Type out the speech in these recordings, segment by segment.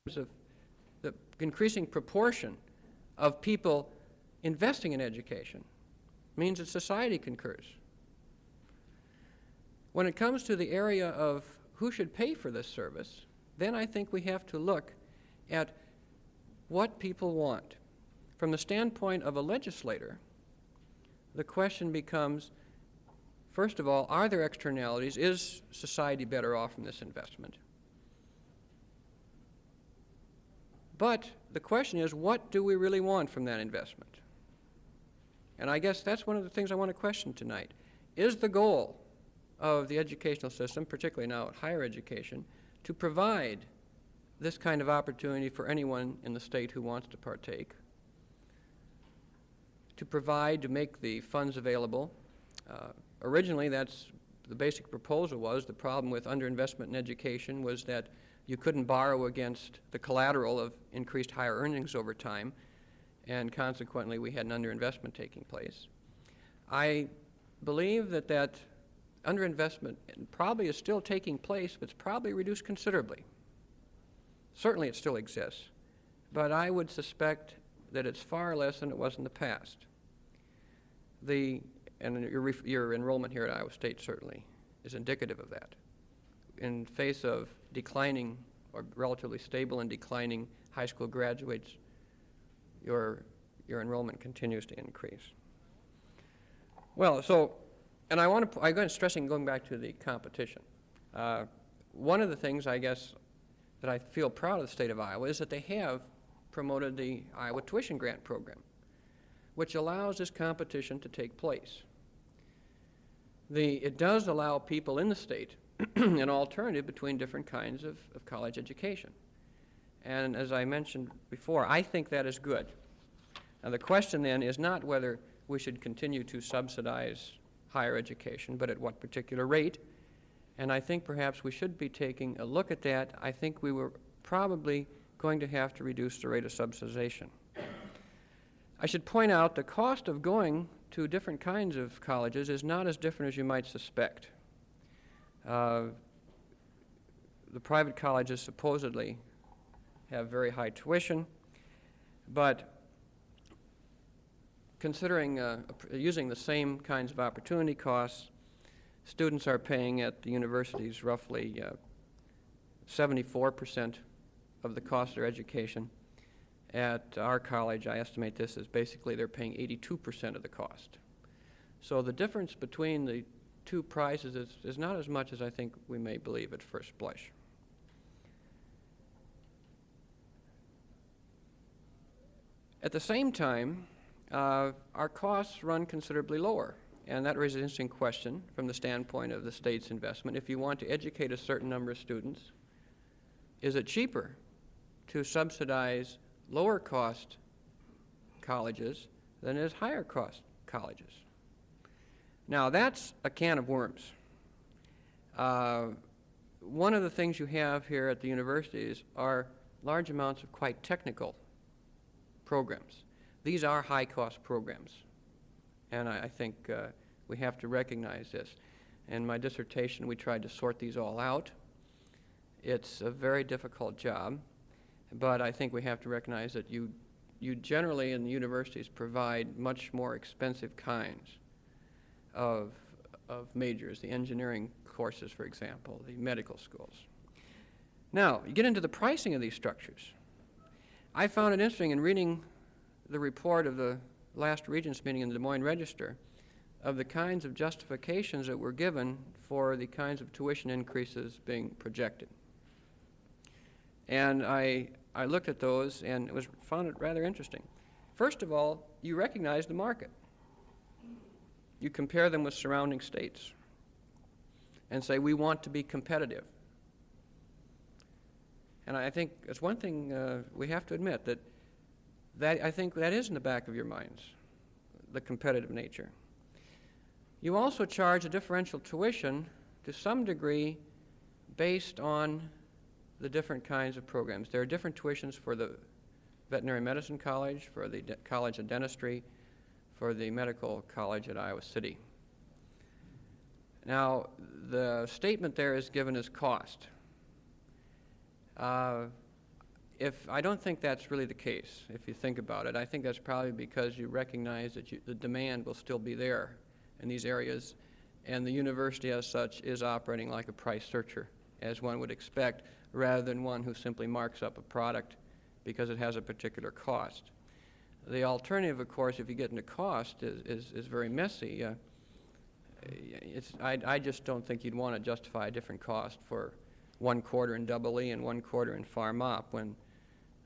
of the increasing proportion of people investing in education means that society concurs. When it comes to the area of who should pay for this service, then I think we have to look at what people want. From the standpoint of a legislator, the question becomes, first of all, are there externalities? Is society better off from this investment? But the question is, what do we really want from that investment? And I guess that's one of the things I want to question tonight. Is the goal of the educational system, particularly now at higher education, to provide this kind of opportunity for anyone in the state who wants to partake, to provide, to make the funds available? Originally, that's the basic proposal was, the problem with underinvestment in education was that you couldn't borrow against the collateral of increased higher earnings over time, and consequently we had an underinvestment taking place. I believe that that underinvestment probably is still taking place, but it's probably reduced considerably. Certainly it still exists, but I would suspect that it's far less than it was in the past. And your enrollment here at Iowa State certainly is indicative of that. In face of declining or relatively stable and declining high school graduates, your enrollment continues to increase. Well, so, and I'm going to stressing going back to the competition. One of the things I guess that I feel proud of the state of Iowa is that they have promoted the Iowa Tuition Grant Program, which allows this competition to take place. It does allow people in the state an alternative between different kinds of college education. And as I mentioned before, I think that is good. Now the question then is not whether we should continue to subsidize higher education, but at what particular rate. And I think perhaps we should be taking a look at that. I think we were probably going to have to reduce the rate of subsidization. I should point out the cost of going to different kinds of colleges is not as different as you might suspect. The private colleges supposedly have very high tuition, but considering using the same kinds of opportunity costs, students are paying at the universities roughly 74% of the cost of their education. At our college, I estimate this as basically they're paying 82% of the cost. So the difference between the two prices is not as much as I think we may believe at first blush. At the same time, our costs run considerably lower, and that raises an interesting question from the standpoint of the state's investment. If you want to educate a certain number of students, is it cheaper to subsidize lower cost colleges than it is higher cost colleges? Now that's a can of worms. One of the things you have here at the universities are large amounts of quite technical programs. These are high-cost programs, and I think we have to recognize this. In my dissertation, we tried to sort these all out. It's a very difficult job, but I think we have to recognize that you generally in the universities provide much more expensive kinds of majors, the engineering courses, for example, the medical schools. Now, you get into the pricing of these structures. I found it interesting in reading the report of the last Regents meeting in the Des Moines Register of the kinds of justifications that were given for the kinds of tuition increases being projected. And I looked at those and found it rather interesting. First of all, you recognize the market. You compare them with surrounding states and say, we want to be competitive. And I think it's one thing we have to admit that I think that is in the back of your minds, the competitive nature. You also charge a differential tuition to some degree based on the different kinds of programs. There are different tuitions for the veterinary medicine college, for the College of Dentistry, for the medical college at Iowa City. Now, the statement there is given as cost. I don't think that's really the case, if you think about it. I think that's probably because you recognize that the demand will still be there in these areas, and the university as such is operating like a price searcher, as one would expect, rather than one who simply marks up a product because it has a particular cost. The alternative, of course, if you get into cost, is very messy. I just don't think you'd want to justify a different cost for 1 quarter in Double E and 1 quarter in Pharm Op when,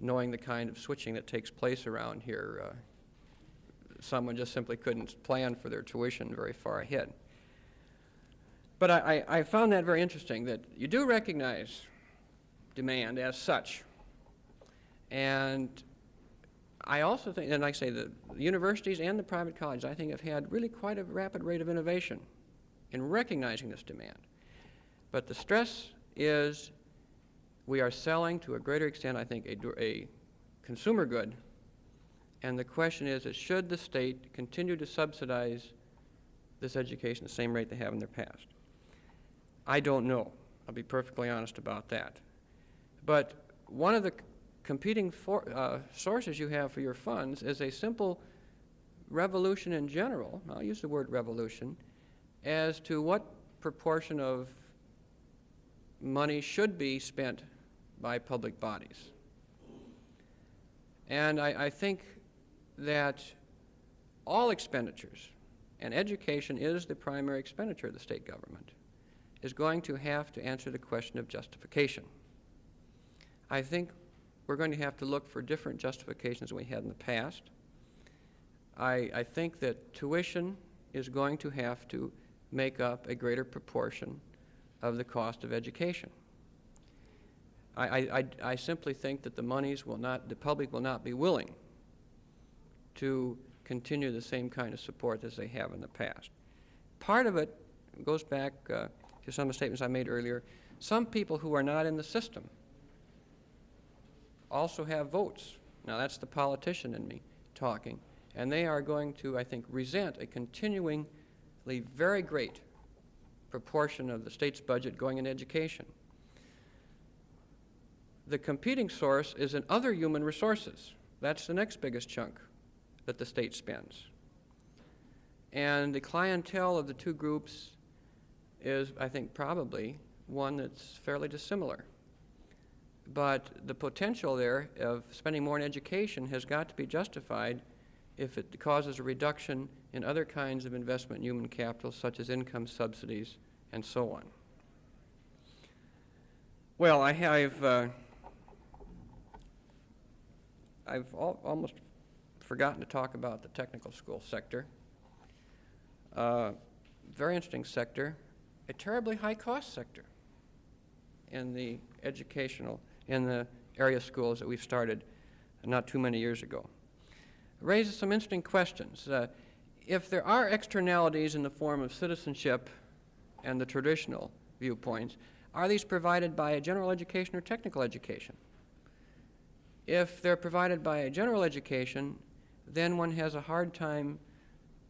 knowing the kind of switching that takes place around here, someone just simply couldn't plan for their tuition very far ahead. But I found that very interesting, that you do recognize demand as such. And I also think, and like I say, the universities and the private colleges, I think, have had really quite a rapid rate of innovation in recognizing this demand. But the stress is we are selling to a greater extent, I think, a consumer good. And the question is should the state continue to subsidize this education at the same rate they have in their past? I don't know. I'll be perfectly honest about that. But one of the competing sources you have for your funds is a simple revolution in general, I'll use the word revolution, as to what proportion of money should be spent by public bodies. And I think that all expenditures, and education is the primary expenditure of the state government, is going to have to answer the question of justification. I think we're going to have to look for different justifications than we had in the past. I think that tuition is going to have to make up a greater proportion of the cost of education. I simply think that the public will not be willing to continue the same kind of support as they have in the past. Part of it goes back to some of the statements I made earlier. Some people who are not in the system also have votes. Now that's the politician in me talking. And they are going to, I think, resent a continuingly very great proportion of the state's budget going in education. The competing source is in other human resources. That's the next biggest chunk that the state spends. And the clientele of the two groups is, I think, probably one that's fairly dissimilar. But the potential there of spending more on education has got to be justified if it causes a reduction in other kinds of investment in human capital, such as income subsidies and so on. Well, I've almost forgotten to talk about the technical school sector. Very interesting sector, a terribly high-cost sector in the in the area schools that we've started not too many years ago. It raises some interesting questions. If there are externalities in the form of citizenship and the traditional viewpoints, are these provided by a general education or technical education? If they're provided by a general education, then one has a hard time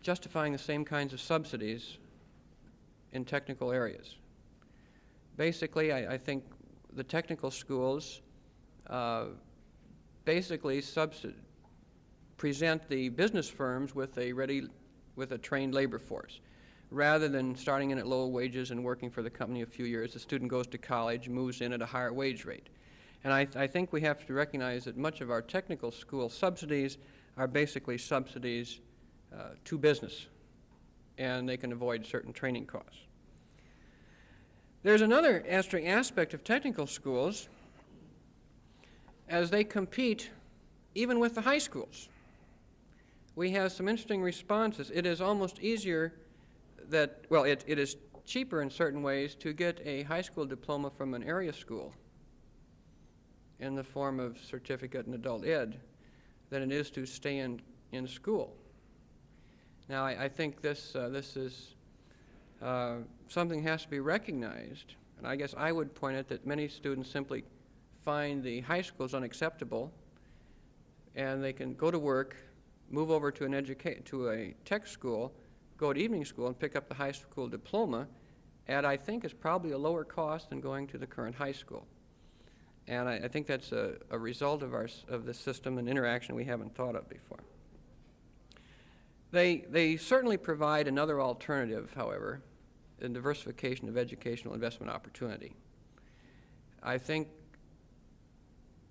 justifying the same kinds of subsidies in technical areas. Basically, I think the technical schools basically present the business firms with a trained labor force. Rather than starting in at low wages and working for the company a few years, the student goes to college, moves in at a higher wage rate. And I think we have to recognize that much of our technical school subsidies are basically subsidies to business, and they can avoid certain training costs. There's another interesting aspect of technical schools as they compete even with the high schools. We have some interesting responses. It is almost easier it is cheaper in certain ways to get a high school diploma from an area school in the form of certificate in adult ed than it is to stay in school. Now, I think this is something has to be recognized, and I guess I would point out that many students simply find the high schools unacceptable, and they can go to work, move over to a tech school, go to evening school, and pick up the high school diploma at, I think, is probably a lower cost than going to the current high school. And I think that's a result of the system and interaction we haven't thought of before. They certainly provide another alternative, however, in diversification of educational investment opportunity. I think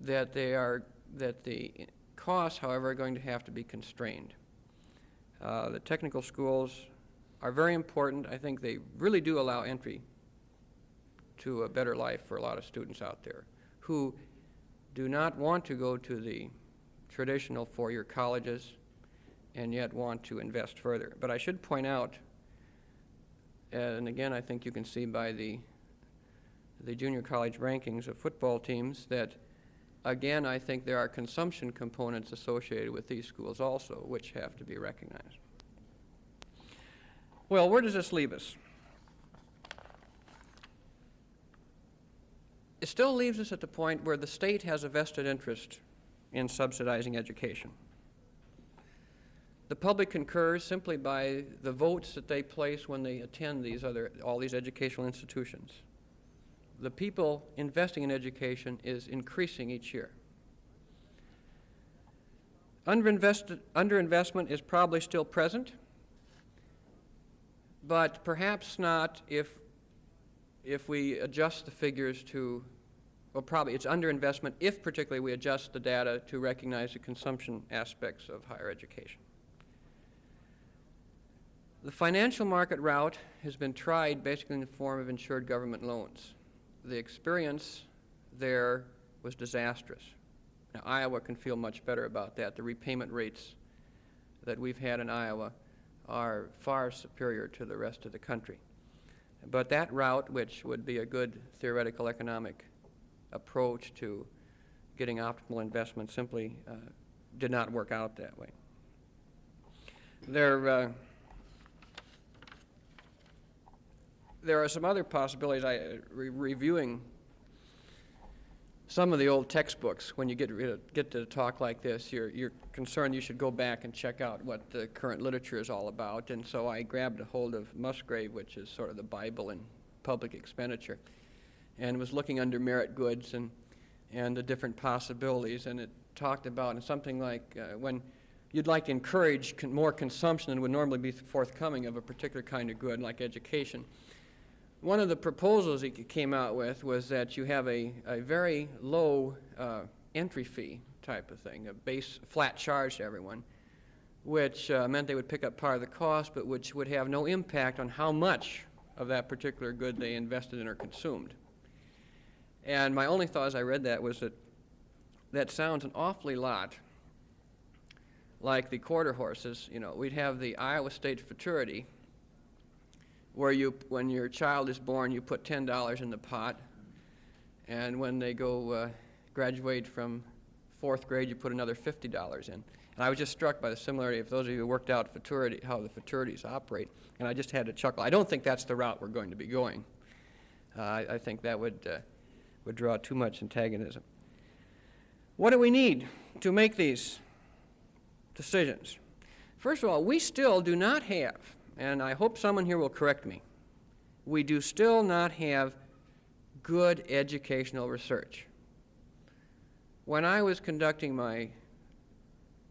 that the costs, however, are going to have to be constrained. The technical schools are very important. I think they really do allow entry to a better life for a lot of students out there who do not want to go to the traditional four-year colleges and yet want to invest further. But I should point out, and again I think you can see by the junior college rankings of football teams, that again I think there are consumption components associated with these schools also, which have to be recognized. Well, where does this leave us? It still leaves us at the point where the state has a vested interest in subsidizing education. The public concurs simply by the votes that they place when they attend all these educational institutions. The people investing in education is increasing each year. Underinvestment is probably still present, but perhaps not if we adjust the figures to, well, probably it's underinvestment if particularly we adjust the data to recognize the consumption aspects of higher education. The financial market route has been tried basically in the form of insured government loans. The experience there was disastrous. Now, Iowa can feel much better about that. The repayment rates that we've had in Iowa are far superior to the rest of the country. But that route, which would be a good theoretical economic approach to getting optimal investment, simply did not work out that way. There are some other possibilities. Reviewing some of the old textbooks, when you get to talk like this, you're concerned you should go back and check out what the current literature is all about. And so I grabbed a hold of Musgrave, which is sort of the Bible in public expenditure, and was looking under merit goods and the different possibilities. And it talked about something like when you'd like to encourage more consumption than would normally be forthcoming of a particular kind of good, like education. One of the proposals he came out with was that you have a very low entry fee type of thing, a base flat charge to everyone, which meant they would pick up part of the cost, but which would have no impact on how much of that particular good they invested in or consumed. And my only thought as I read that was that sounds an awfully lot like the quarter horses. You know, we'd have the Iowa State Futurity, where when your child is born, you put $10 in the pot, and when they go graduate from 4th grade, you put another $50 in. And I was just struck by the similarity of those of you who worked out how the fraternities operate, and I just had to chuckle. I don't think that's the route we're going to be going. I think that would draw too much antagonism. What do we need to make these decisions? First of all, we still do not have, and I hope someone here will correct me, we do still not have good educational research. When I was conducting my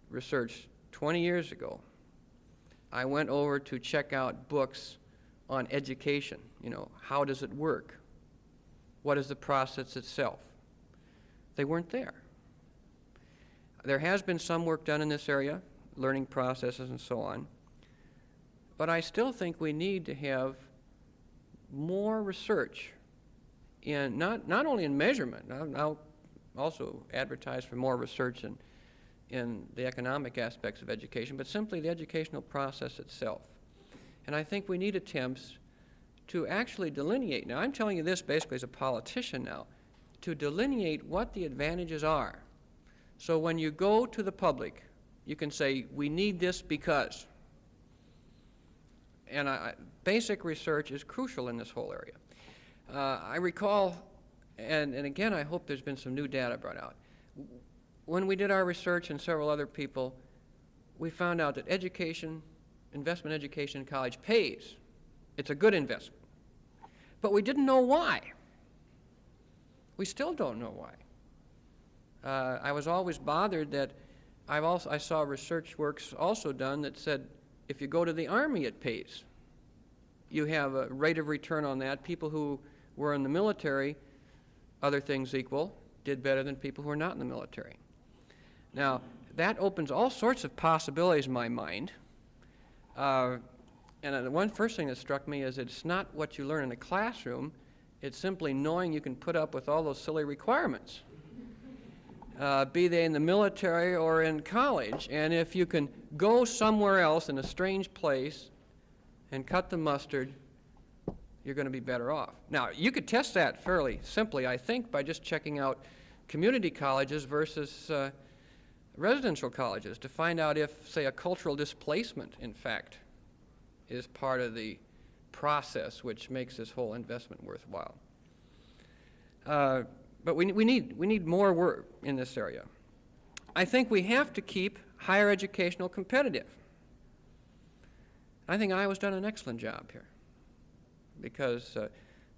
research 20 years ago, I went over to check out books on education. You know, how does it work? What is the process itself? They weren't there. There has been some work done in this area, learning processes and so on, but I still think we need to have more research in not only in measurement. I'll also advertise for more research in the economic aspects of education, but simply the educational process itself. And I think we need attempts to actually delineate. Now, I'm telling you this basically as a politician now, to delineate what the advantages are. So when you go to the public, you can say, we need this because. And basic research is crucial in this whole area. I recall, and again, I hope there's been some new data brought out. When we did our research and several other people, we found out that investment education in college pays. It's a good investment. But we didn't know why. We still don't know why. I was always bothered that I saw research works also done that said if you go to the Army, it pays. You have a rate of return on that. People who were in the military, other things equal, did better than people who are not in the military. Now, that opens all sorts of possibilities in my mind. And the one first thing that struck me is it's not what you learn in the classroom, it's simply knowing you can put up with all those silly requirements, be they in the military or in college. And if you can go somewhere else in a strange place and cut the mustard, you're going to be better off. Now, you could test that fairly simply, I think, by just checking out community colleges versus residential colleges to find out if, say, a cultural displacement, in fact, is part of the process which makes this whole investment worthwhile. But we need more work in this area. I think we have to keep higher educational competitive. I think Iowa's done an excellent job here because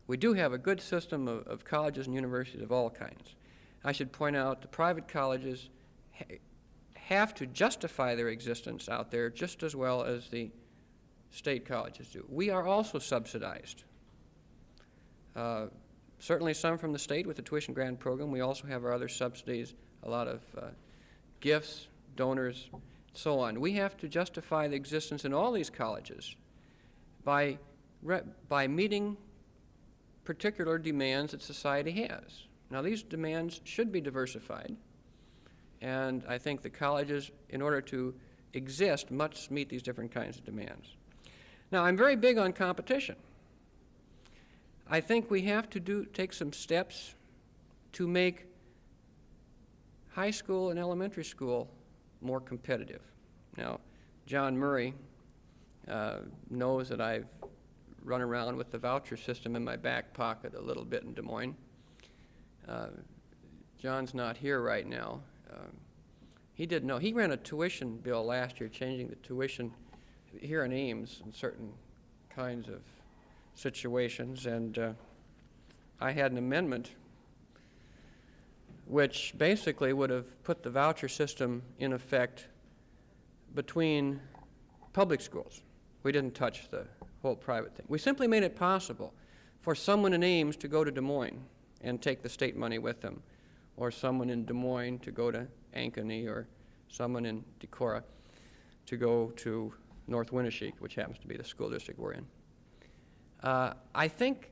we do have a good system of colleges and universities of all kinds. I should point out the private colleges have to justify their existence out there just as well as the state colleges do. We are also subsidized. Certainly some from the state with the tuition grant program. We also have our other subsidies, a lot of gifts, donors, so on. We have to justify the existence in all these colleges by meeting particular demands that society has. Now, these demands should be diversified, and I think the colleges, in order to exist, must meet these different kinds of demands. Now, I'm very big on competition. I think we have to take some steps to make high school and elementary school more competitive. Now, John Murray knows that I've run around with the voucher system in my back pocket a little bit in Des Moines. John's not here right now. He did know. He ran a tuition bill last year, changing the tuition here in Ames in certain kinds of situations, and I had an amendment which basically would have put the voucher system in effect between public schools. We didn't touch the whole private thing. We simply made it possible for someone in Ames to go to Des Moines and take the state money with them, or someone in Des Moines to go to Ankeny, or someone in Decorah to go to North Winneshiek, which happens to be the school district we're in. I think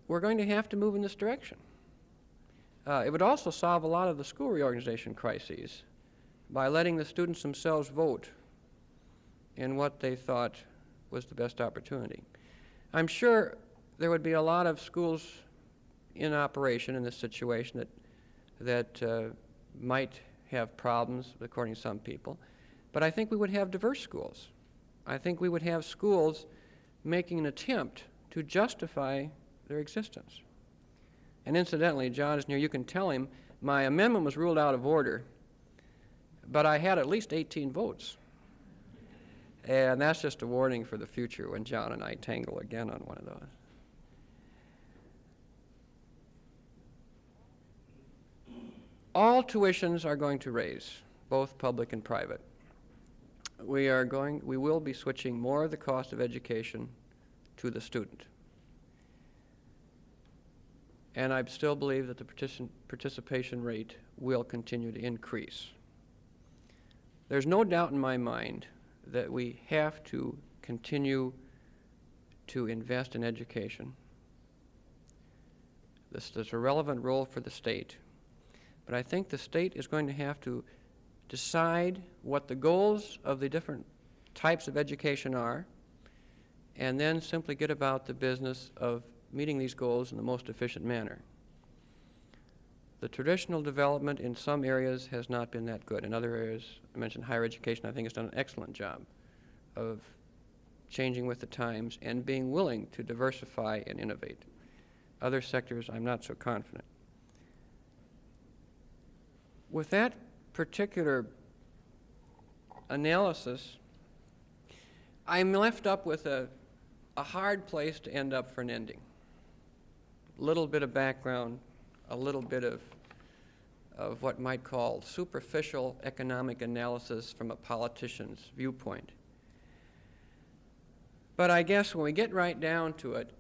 we're going to have to move in this direction. It would also solve a lot of the school reorganization crises by letting the students themselves vote in what they thought was the best opportunity. I'm sure there would be a lot of schools in operation in this situation that might have problems, according to some people, but I think we would have diverse schools. I think we would have schools making an attempt to justify their existence. And incidentally, John is near, you can tell him, my amendment was ruled out of order, but I had at least 18 votes. And that's just a warning for the future when John and I tangle again on one of those. All tuitions are going to raise, both public and private. We will be switching more of the cost of education to the student. And I still believe that the participation rate will continue to increase. There's no doubt in my mind that we have to continue to invest in education. This is a relevant role for the state, but I think the state is going to have to decide what the goals of the different types of education are, and then simply get about the business of meeting these goals in the most efficient manner. The traditional development in some areas has not been that good. In other areas, I mentioned higher education, I think has done an excellent job of changing with the times and being willing to diversify and innovate. Other sectors, I'm not so confident. With that particular analysis, I'm left up with a hard place to end up for an ending. A little bit of background, a little bit of of what might call superficial economic analysis from a politician's viewpoint. But I guess when we get right down to it,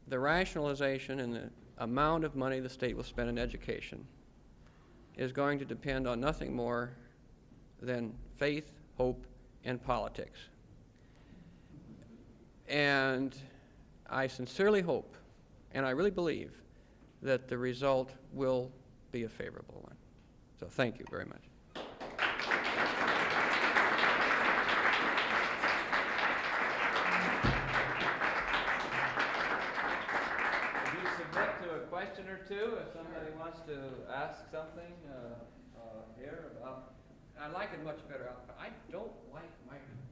the rationalization and the amount of money the state will spend on education is going to depend on nothing more than faith, hope, and politics. And I sincerely hope, and I really believe, that the result will be a favorable one. So thank you very much. Would you submit to a question or two if somebody wants to ask something here about? I like it much better. I don't like microphones.